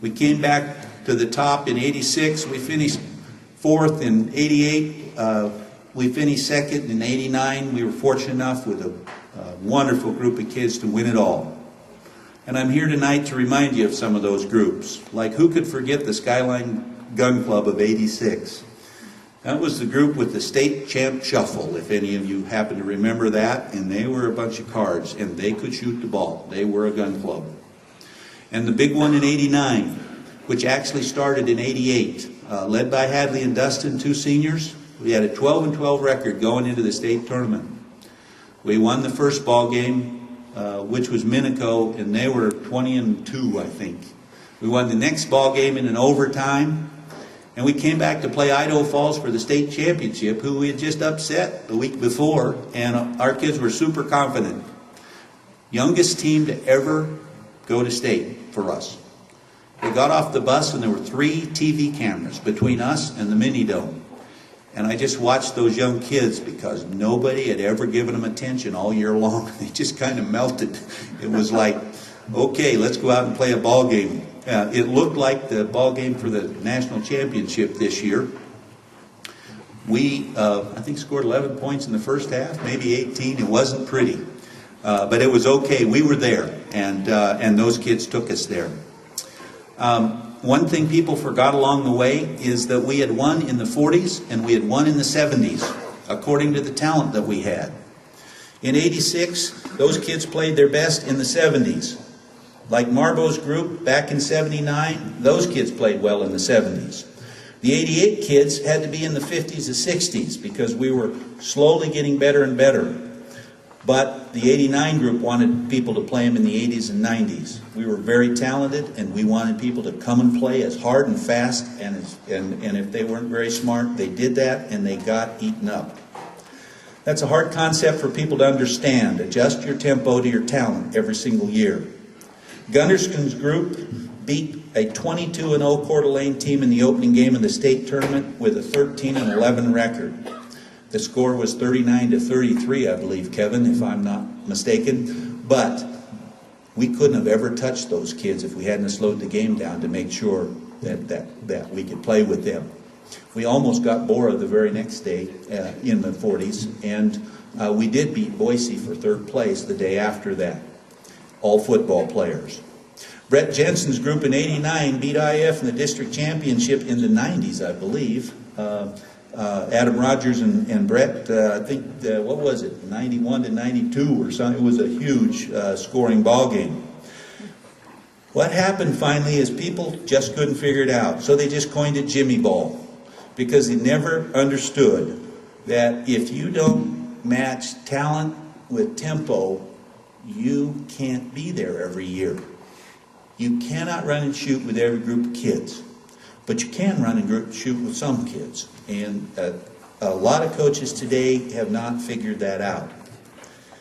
We came back to the top in '86. We finished fourth in '88. We finished second in '89. We were fortunate enough with a wonderful group of kids to win it all. And I'm here tonight to remind you of some of those groups. Like, who could forget the Skyline Gun Club of '86? That was the group with the state champ shuffle, if any of you happen to remember that. And they were a bunch of cards, and they could shoot the ball. They were a gun club. And the big one in '89, which actually started in '88, led by Hadley and Dustin, two seniors. We had a 12-12 record going into the state tournament. We won the first ball game, which was Minico, and they were 20-2, I think. We won the next ball game in an overtime, and we came back to play Idaho Falls for the state championship, who we had just upset the week before, and our kids were super confident. Youngest team to ever go to state for us. We got off the bus, and there were 3 TV cameras between us and the mini dome. And I just watched those young kids because nobody had ever given them attention all year long. They just kind of melted. It was like, okay, let's go out and play a ball game. It looked like the ball game for the national championship this year. We, I think, scored 11 points in the first half, maybe 18. It wasn't pretty. But it was okay. We were there, and those kids took us there. One thing people forgot along the way is that we had won in the 40s and we had won in the 70s, according to the talent that we had. In '86, those kids played their best in the 70s. Like Marbo's group back in '79, those kids played well in the 70s. The '88 kids had to be in the 50s or 60s because we were slowly getting better and better. But the '89 group wanted people to play them in the '80s and '90s. We were very talented, and we wanted people to come and play as hard and fast, and if they weren't very smart, they did that, and they got eaten up. That's a hard concept for people to understand. Adjust your tempo to your talent every single year. Gunderson's group beat a 22-0 Coeur d'Alene team in the opening game of the state tournament with a 13-11 record. The score was 39-33, I believe, Kevin, if I'm not mistaken. But we couldn't have ever touched those kids if we hadn't slowed the game down to make sure that we could play with them. We almost got Bora the very next day in the 40s, and we did beat Boise for 3rd place the day after that. All football players. Brett Jensen's group in '89 beat IF in the district championship in the 90s, I believe. Adam Rogers and Brett, I think, what was it, 91-92 or something. It was a huge scoring ball game. What happened finally is people just couldn't figure it out, so they just coined it Jimmy Ball, because they never understood that if you don't match talent with tempo, you can't be there every year. You cannot run and shoot with every group of kids. But you can run and shoot with some kids. And a lot of coaches today have not figured that out.